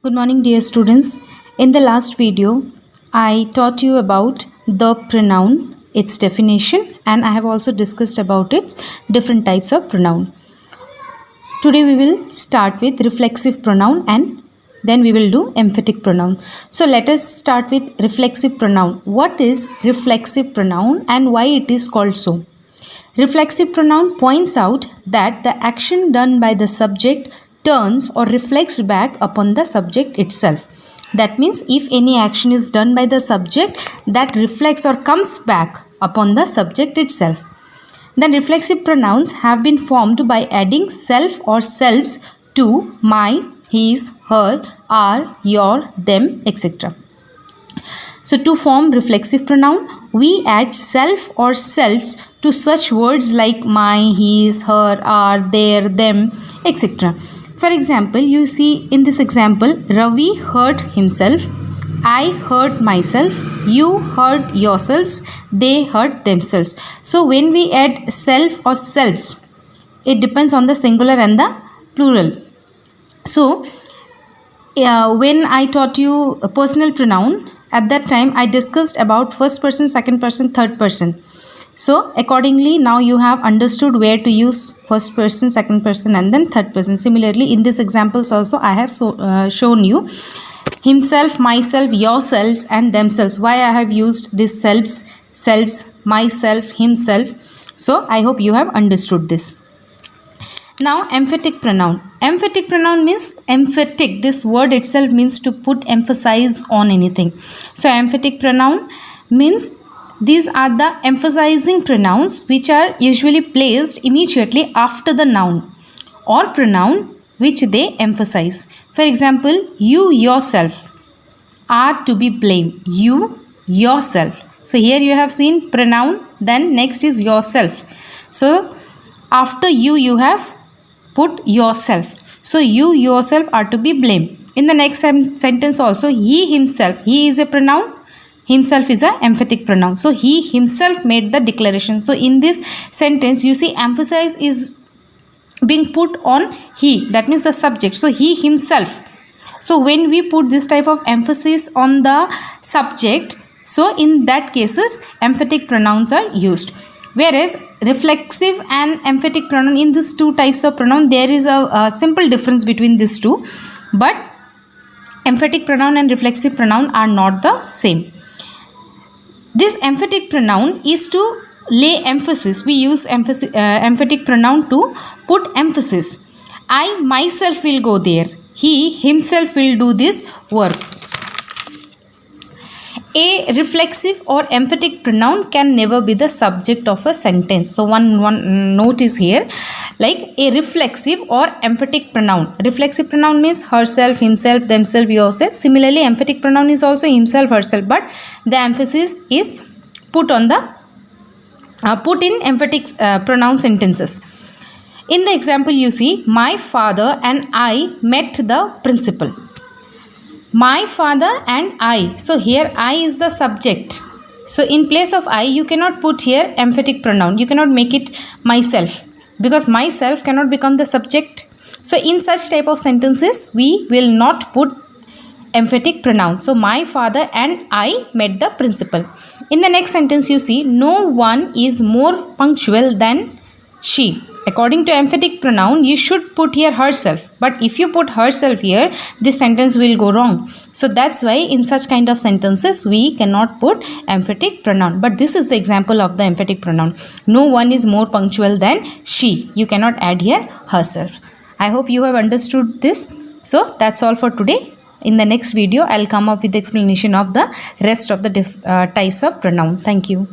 Good morning, dear students. In the last video, I taught you about the pronoun, its definition, and I have also discussed about its different types of pronoun. Today we will start with reflexive pronoun and then we will do emphatic pronoun. So let us start with reflexive pronoun. What is reflexive pronoun and why it is called so? Reflexive pronoun points out that the action done by the subject turns or reflects back upon the subject itself. That means if any action is done by the subject, that reflects or comes back upon the subject itself. Then reflexive pronouns have been formed by adding self or selves to my, his, her, our, your, them, etc. So to form reflexive pronoun, we add self or selves to such words like my, his, her, our, their, them, etc. For example, you see in this example, Ravi hurt himself, I hurt myself, you hurt yourselves, they hurt themselves. So when we add self or selves, it depends on the singular and the plural. So when I taught you a personal pronoun, at that time I discussed about first person, second person, third person. So accordingly, now you have understood where to use first person, second person and then third person. Similarly, in these examples also I have shown you himself, myself, yourselves and themselves. Why I have used this selves, myself, himself. So I hope you have understood this. Now emphatic pronoun. Emphatic pronoun means emphatic. This word itself means to put emphasis on anything. So emphatic pronoun means these are the emphasizing pronouns which are usually placed immediately after the noun or pronoun which they emphasize. For example, you yourself are to be blamed. You yourself. So here you have seen pronoun, then next is yourself. So after you have put yourself. So you yourself are to be blamed. In the next sentence also, he himself. He is a pronoun. Himself is a emphatic pronoun. So he himself made the declaration. So in this sentence, you see emphasis is being put on he. That means the subject. So he himself. So when we put this type of emphasis on the subject, so in that cases, emphatic pronouns are used. Whereas reflexive and emphatic pronoun, in these two types of pronoun, there is a simple difference between these two. But emphatic pronoun and reflexive pronoun are not the same. This emphatic pronoun is to lay emphasis. We use emphatic pronoun to put emphasis. I myself will go there. He himself will do this work. A reflexive or emphatic pronoun can never be the subject of a sentence. So one note is here, like a reflexive or emphatic pronoun. Reflexive pronoun means herself, himself, themselves, yourself. Similarly, emphatic pronoun is also himself, herself, but the emphasis is put on the put in emphatic pronoun sentences. In the example, you see, my father and I met the principal. My father and I. So here I is the subject. So in place of I, you cannot put here emphatic pronoun. You cannot make it myself, because myself cannot become the subject. So in such type of sentences, we will not put emphatic pronoun. So my father and I met the principal. In the next sentence, you see, no one is more punctual than she. According to emphatic pronoun, you should put here herself. But if you put herself here, this sentence will go wrong. So that's why in such kind of sentences, we cannot put emphatic pronoun. But this is the example of the emphatic pronoun. No one is more punctual than she. You cannot add here herself. I hope you have understood this. So that's all for today. In the next video, I'll come up with the explanation of the rest of the types of pronoun. Thank you.